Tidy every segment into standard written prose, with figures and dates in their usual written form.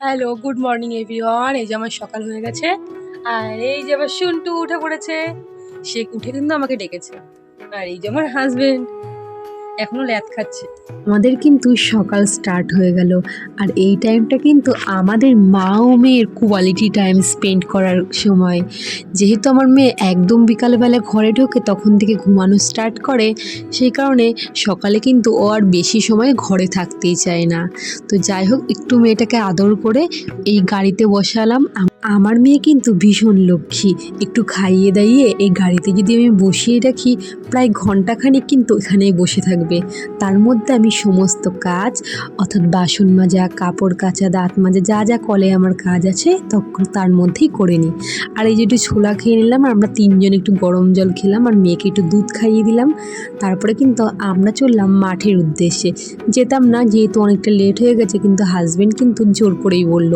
Hello, good morning everyone. এই যে আমার সকাল হয়ে গেছে। আর এই যে আমার সন্টু উঠে পড়েছে। সে উঠে কিন্তু আমাকে ডেকেছে। আর এই যে আমার হাসব্যান্ড এখনো ল্যাদ খাচ্ছে। আমাদের কিন্তু সকাল স্টার্ট হয়ে গেল। আর এই টাইমটা কিন্তু আমাদের মা ও মেয়ের কোয়ালিটি টাইম স্পেন্ড করার সময়। যেহেতু আমার মেয়ে একদম বিকালবেলা ঘরে ঢোকে তখন থেকে ঘুমানো স্টার্ট করে, সেই কারণে সকালে কিন্তু ও আর বেশি সময় ঘরে থাকতেই চায় না। তো যাই হোক, একটু মেয়েটাকে আদর করে এই গাড়িতে বসালাম। আমার মেয়ে কিন্তু ভীষণ লক্ষ্মী। একটু খাইয়ে দাইয়ে এই গাড়িতে যদি আমি বসিয়ে রাখি, প্রায় ঘন্টাখানেক কিন্তু এখানেই বসে থাকবে। তার মধ্যে আমি সমস্ত কাজ, অর্থাৎ বাসন মাজা, কাপড় কাচা, দাঁত মাজা, যা যা কলে আমার কাজ আছে তখন তার মধ্যেই করে নিই। আর এই যে একটু ছোলা খেয়ে নিলাম, আমরা তিনজন একটু গরম জল খেলাম আর মেয়েকে একটু দুধ খাইয়ে দিলাম। তারপরে কিন্তু আমরা চললাম মাঠের উদ্দেশ্যে। যেতাম না, যেহেতু অনেকটা লেট হয়ে গেছে, কিন্তু হাজব্যান্ড কিন্তু জোর করেই বলল।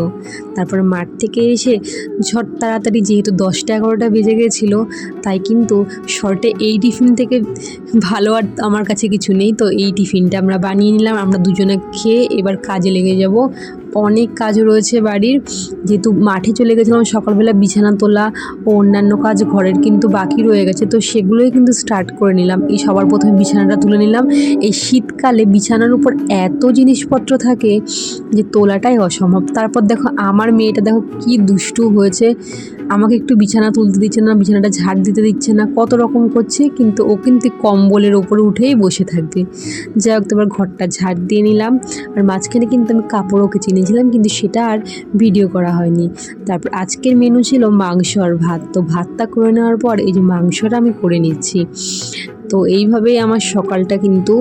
তারপরে মাঠ থেকে এসে ঝট তাড়াতাড়ি, যেহেতু 10টা-11টা বেজে গেছিলো, তাই কিন্তু শর্টে এই টিফিন থেকে ভালো আর আমার কাছে কিছু নেই। তো এই টিফিনটা আমরা বানিয়ে নিলাম। আমরা দুজনে খেয়ে এবার কাজে লেগে যাব। অনেক কাজ রয়েছে বাড়ির, যেহেতু মাঠে চলে গেছিলাম সকালবেলা, বিছানা তোলা ও অন্যান্য কাজ ঘরের কিন্তু বাকি রয়ে গেছে। তো সেগুলোই কিন্তু স্টার্ট করে নিলাম। এই সবার প্রথমে বিছানাটা তুলে নিলাম। এই শীতকালে বিছানার উপর এত জিনিসপত্র থাকে যে তোলাটাই অসম্ভব। তারপর দেখো আমার মেয়েটা, দেখো কি দুষ্টু হয়েছে। আমাকে একটু বিছানা তুলতে দিচ্ছে না, বিছানাটা ঝাড় দিতে দিচ্ছে না, কত রকম করছে। কিন্তু ও কিন্তু কম্বলের ওপরে উঠেই বসে থাকবে। যাই হোক, তোমার ঘরটা ঝাড় দিয়ে নিলাম। আর মাঝখানে কিন্তু আমি কাপড় ওকে চিনেছিলাম, কিন্তু সেটা আর ভিডিও করা হয়নি। তারপর আজকের মেনু ছিল মাংস আর ভাত। তো ভাতটা করে নেওয়ার পর এই যে মাংসটা আমি করে নিচ্ছি। তো এইভাবেই আমার সকালটা কিন্তু